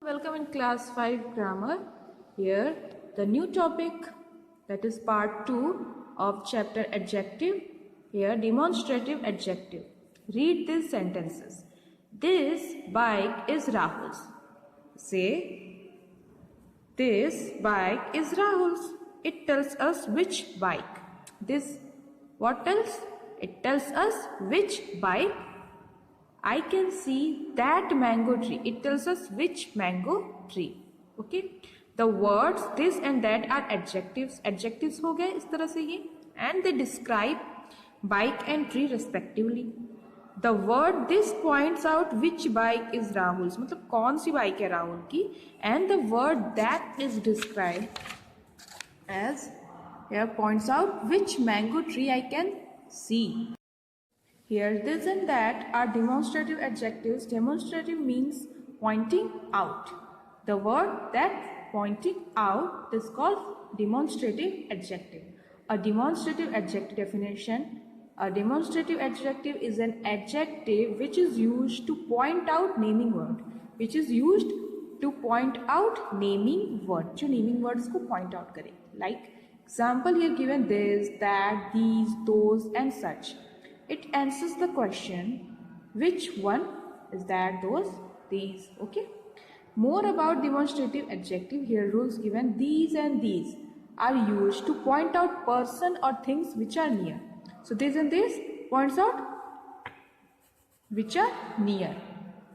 Welcome in class 5 grammar. Here the new topic, that is part 2 of chapter adjective. Here demonstrative adjective. Read these sentences. This bike is Rahul's. Say, this bike is Rahul's. It tells us which bike. This what tells? It tells us which bike. I can see that mango tree. It tells us which mango tree. Okay. The words this and that are adjectives. Adjectives हो गए इस तरह से ये. And they describe bike and tree respectively. The word this points out which bike is Rahul's. मतलब कौन सी bike है राहुल की. And the word that is described as here points out which mango tree I can see. Here, this and that are demonstrative adjectives. Demonstrative means pointing out. The word that pointing out is called demonstrative adjective. A demonstrative adjective definition. A demonstrative adjective is an adjective which is used to point out naming word. Which is used to point out naming word. जो naming words को point out करे. Like example here given this, that, these, those and such. It answers the question, which one is that, those, these. Okay. More about demonstrative adjective. Here rules given. These and these are used to point out person or things which are near. So this and this points out which are near.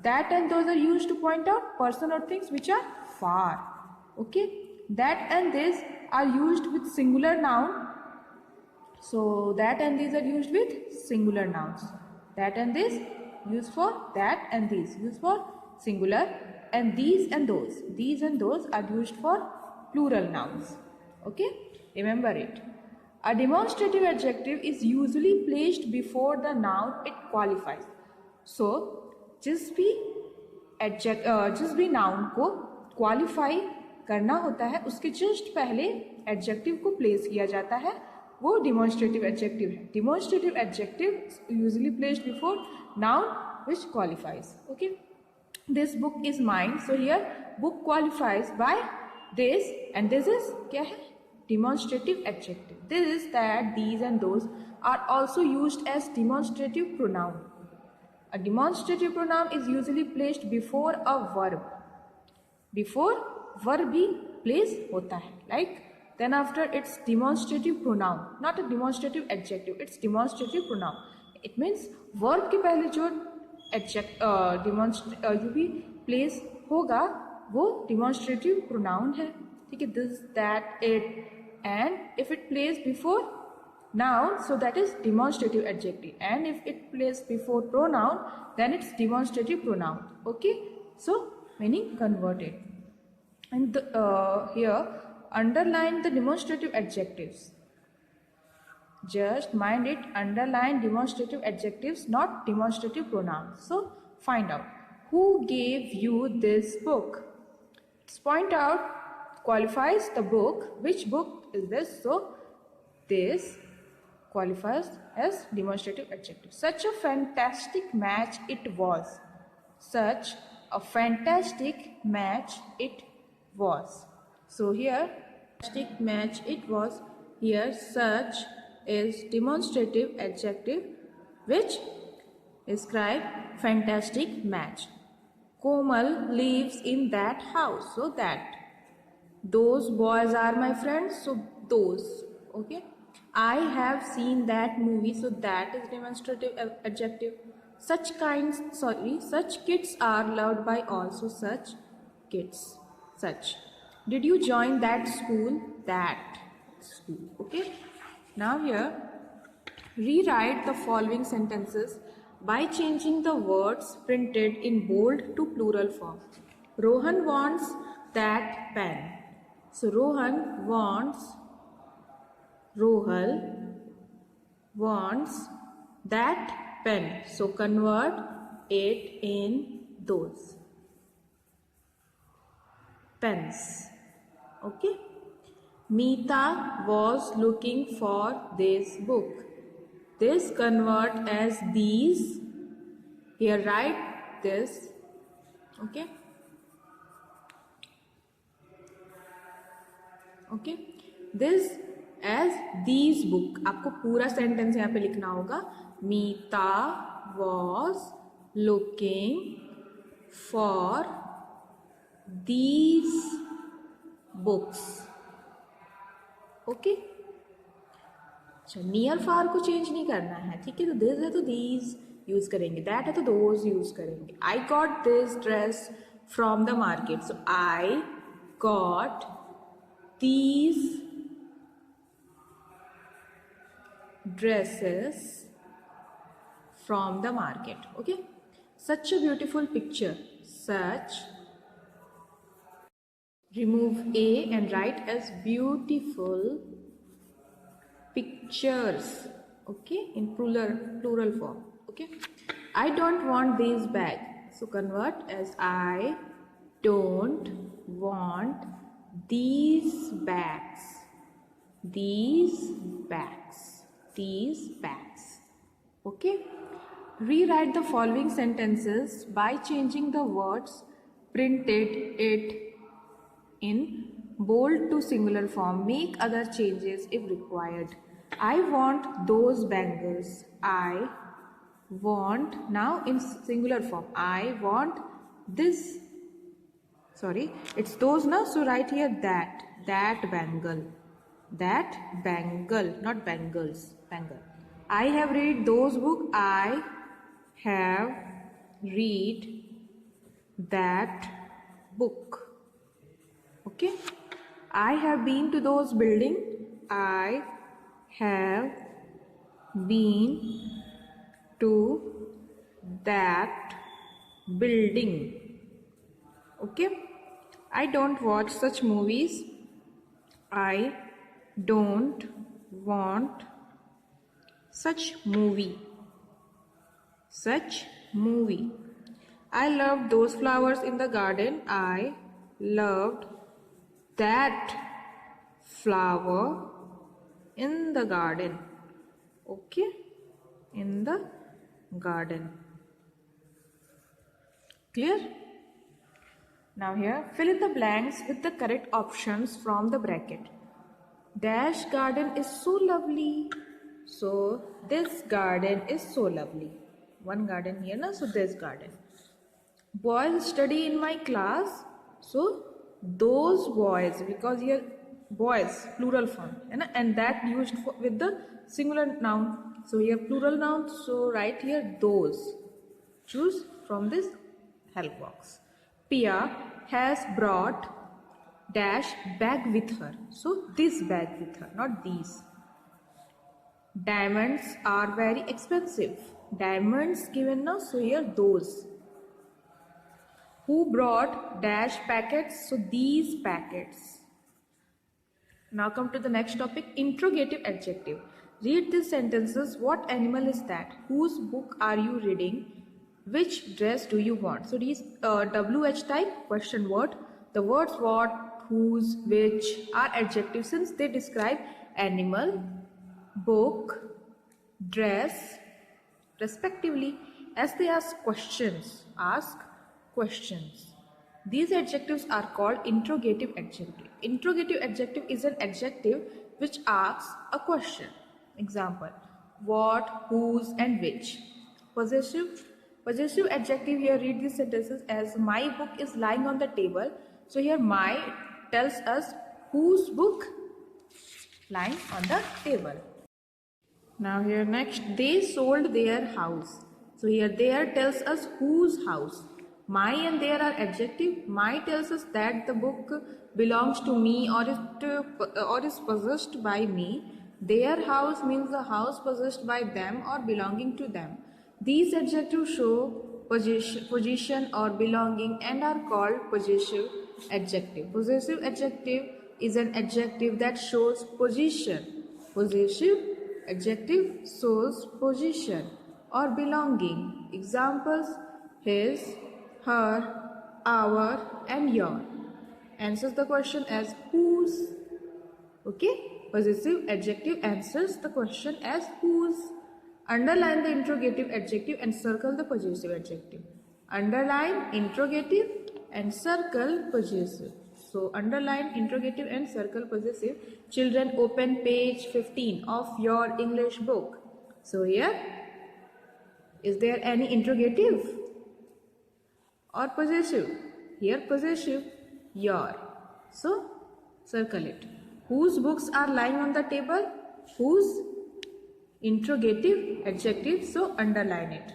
That and those are used to point out person or things which are far. Okay. That and this are used with singular noun. So that and these are used with singular nouns. That and this used for that and these used for singular, and these and those are used for plural nouns. Okay, remember it. A demonstrative adjective is usually placed before the noun it qualifies. So जिस भी noun को qualify करना होता है उसके just पहले adjective को place किया जाता है, वो demonstrative adjective है. Demonstrative adjective usually placed before noun which qualifies. Okay. This book is mine. So here book qualifies by this, and this is क्या है? Demonstrative adjective. This, that, these and those are also used as demonstrative pronoun. A demonstrative pronoun is usually placed before a verb. Before verb भी place होता है. Like then after it's demonstrative pronoun, not a demonstrative adjective, it's demonstrative pronoun. It means verb के पहले जो जो भी place होगा वो demonstrative pronoun है. ठीक है. This, that, it, and if it plays before noun, so that is demonstrative adjective, and if it plays before pronoun, then it's demonstrative pronoun. Okay. So meaning converted. And here underline the demonstrative adjectives. Just mind it, underline demonstrative adjectives, not demonstrative pronouns. So find out who gave you this book. Let's point out qualifies the book. Which book is this? So this qualifies as demonstrative adjective. Such a fantastic match it was. Such a fantastic match it was. So here fantastic match it was. Here such is demonstrative adjective which describe fantastic match. Komal lives in that house. So that. Those boys are my friends. So those. Okay. I have seen that movie. So that is demonstrative adjective. Such kids are loved by all. So such kids. Such. Did you join that school? That school. Okay. Now here, rewrite the following sentences by changing the words printed in bold to plural form. Rohan wants that pen. So Rohan wants that pen. So convert it in those. Pens. Okay. Meeta was looking for this book. This convert as these. Here write this. Okay. Okay. This as these book. आपको पूरा sentence यहाँ पे लिखना होगा. Meeta was looking for these books. Okay. अच्छा, near far को change नहीं करना है, ठीक है. तो दिस है तो दीज यूज करेंगे, दैट है तो दोज यूज करेंगे. I got this dress from the market. So I got these dresses from the market. Okay. Such a beautiful picture. Such. Remove a and write as beautiful pictures. Okay. In plural form. Okay. I don't want these bags. So convert as I don't want these bags. These bags. These bags. Okay. Rewrite the following sentences by changing the words printed it in bold to singular form. Make other changes if required. I want those bangles. I want, now in singular form. I want this. Sorry, it's those now. So write here that bangle. That bangle, not bangles, bangle. I have read those books. I have read that book. Okay. I have been to those building. I have been to that building. Okay. I don't watch such movies. I don't want such movie. Such movie. I loved those flowers in the garden. I loved that flower in the garden. Okay. In the garden. Clear? Now here, fill in the blanks with the correct options from the bracket. Dash garden is so lovely. So this garden is so lovely. One garden here na, so this garden. Boys study in my class. So those boys, because here boys plural form, and that used with the singular noun. So here plural noun. So write here those. Choose from this help box. Pia has brought dash bag with her. So this bag with her, not these. Diamonds are very expensive. Diamonds given now, so here those. Who brought dash packets? So these packets. Now come to the next topic, interrogative adjective. Read these sentences. What animal is that? Whose book are you reading? Which dress do you want? So these WH type question word. The words what, whose, which are adjectives since they describe animal, book, dress respectively. As they ask questions, these adjectives are called interrogative adjective. Interrogative adjective is an adjective which asks a question. Example, what, whose and which. Possessive adjective, here read these sentences as my book is lying on the table. So here my tells us whose book lying on the table. Now here next, they sold their house. So here there tells us whose house. My and there are adjective. My tells us that the book belongs to me or is possessed by me. Their house means the house possessed by them or belonging to them. These adjectives show position or belonging and are called possessive adjective. Possessive adjective is an adjective that shows position. Possessive adjective shows position or belonging. Examples, his, her, our and your. Answers the question as whose. Okay, possessive adjective answers the question as whose. Underline the interrogative adjective and circle the possessive adjective. Underline interrogative and circle possessive. So underline interrogative and circle possessive. Children, open page 15 of your English book. So here, is there any interrogative or possessive? Here possessive, your. So circle it. Whose books are lying on the table? Whose? Interrogative, adjective, so underline it.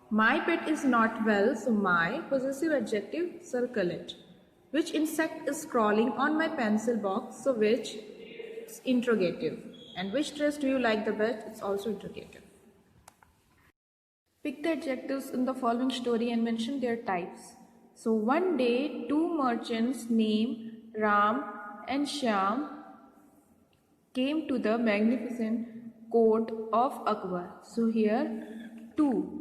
My pet is not well, so my possessive adjective, circle it. Which insect is crawling on my pencil box, so which? It's interrogative. And which dress do you like the best? It's also interrogative. Pick the adjectives in the following story and mention their types. So one day, two merchants named Ram and Shyam came to the magnificent court of Akbar. So here, two.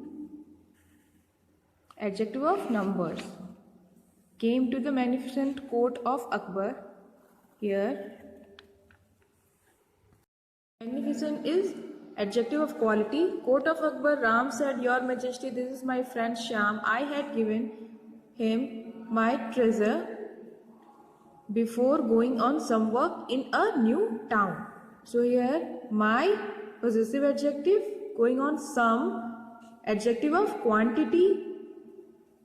Adjective of numbers. Came to the magnificent court of Akbar. Here, magnificent is adjective of quality. Court of Akbar, Ram said, Your Majesty, this is my friend Shyam. I had given him my treasure before going on some work in a new town. So here, my possessive adjective, going on some, adjective of quantity,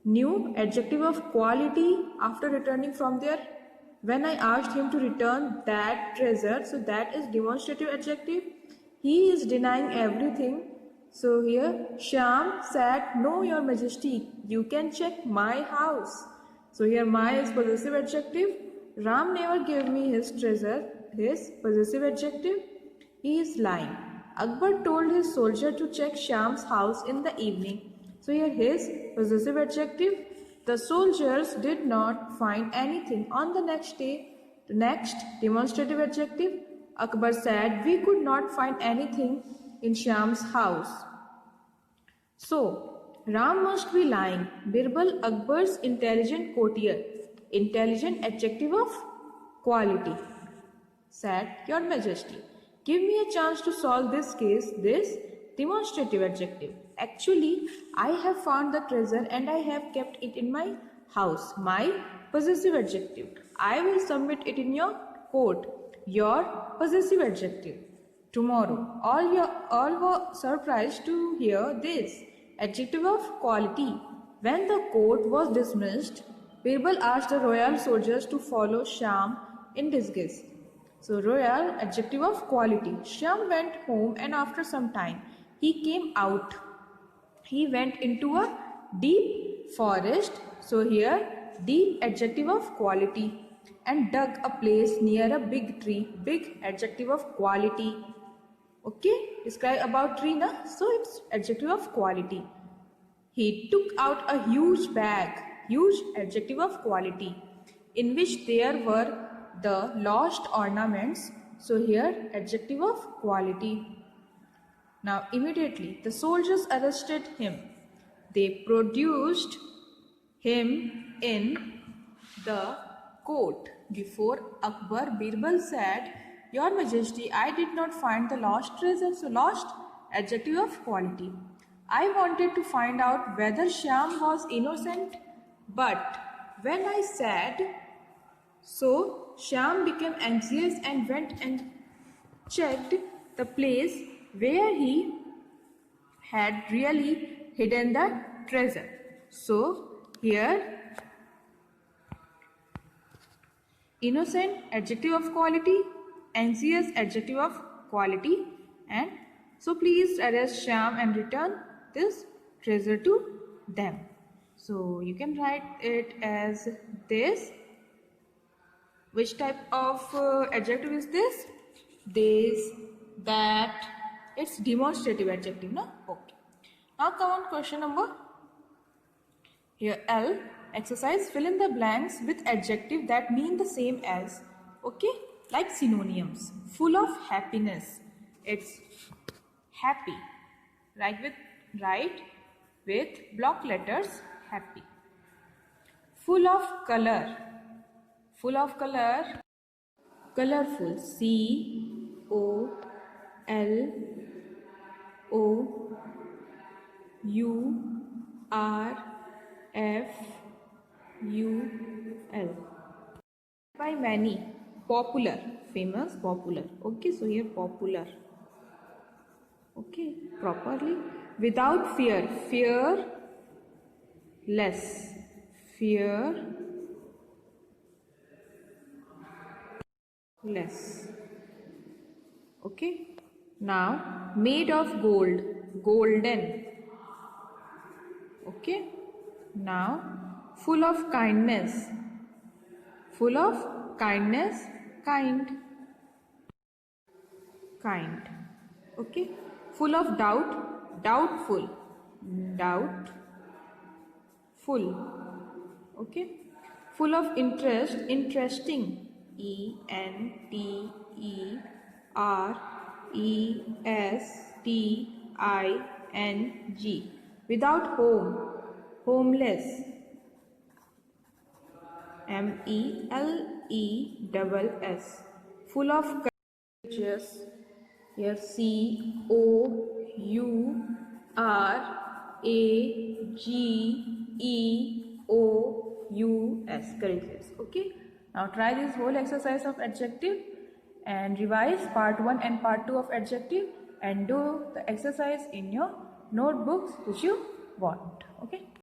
new, adjective of quality, after returning from there, when I asked him to return that treasure, so that is demonstrative adjective. He is denying everything. So here, Shyam said, No, Your Majesty, you can check my house. So here, my is possessive adjective. Ram never gave me his treasure, his possessive adjective. He is lying. Akbar told his soldier to check Shyam's house in the evening. So here, his possessive adjective. The soldiers did not find anything on the next day. The next, demonstrative adjective. Akbar said, We could not find anything in Shyam's house. So, Ram must be lying. Birbal, Akbar's intelligent courtier. Intelligent, adjective of quality. Said, Your Majesty, give me a chance to solve this case. This, demonstrative adjective. Actually, I have found the treasure and I have kept it in my house. My possessive adjective. I will submit it in your court. Your possessive adjective. Tomorrow, all were surprised to hear this. Adjective of quality. When the court was dismissed, Birbal asked the royal soldiers to follow Shyam in disguise. So royal, adjective of quality. Shyam went home and after some time, he came out. He went into a deep forest. So here, deep, adjective of quality. And dug a place near a big tree. Big, adjective of quality. Okay, describe about tree na? So it's adjective of quality. He took out a huge bag. Huge, adjective of quality. In which there were the lost ornaments. So here, adjective of quality. Now immediately the soldiers arrested him. They produced him in the court before Akbar. Birbal said, Your Majesty, I did not find the lost treasure. So lost, adjective of quality. I wanted to find out whether Shyam was innocent, but when I said so, Shyam became anxious and went and checked the place where he had really hidden the treasure. So here, innocent, adjective of quality, anxious, adjective of quality, and so please arrest Shyam and return this treasure to them. So you can write it as this. Which type of adjective is this? This, that. It's demonstrative adjective, no? Okay. Now come on question number. Here L. Exercise, fill in the blanks with adjective that mean the same as. Okay? Like synonyms. Full of happiness. It's happy. Write with block letters, happy. Full of color. Full of color, colorful. COLOURFUL. U-L. By many, popular, famous, popular. Okay, so here popular. Okay, properly. Without fear, fear less, fear less. Okay, now made of gold, golden. Okay, now full of kindness, full of kindness, kind, kind. Okay, full of doubt, doubtful, doubtful. Okay, full of interest, interesting, Enteresting. Without home, homeless, Meleess. Full of courageous, here Courageous, courageous. Okay, now try this whole exercise of adjective and revise part 1 and part 2 of adjective and do the exercise in your notebooks which you want. Okay.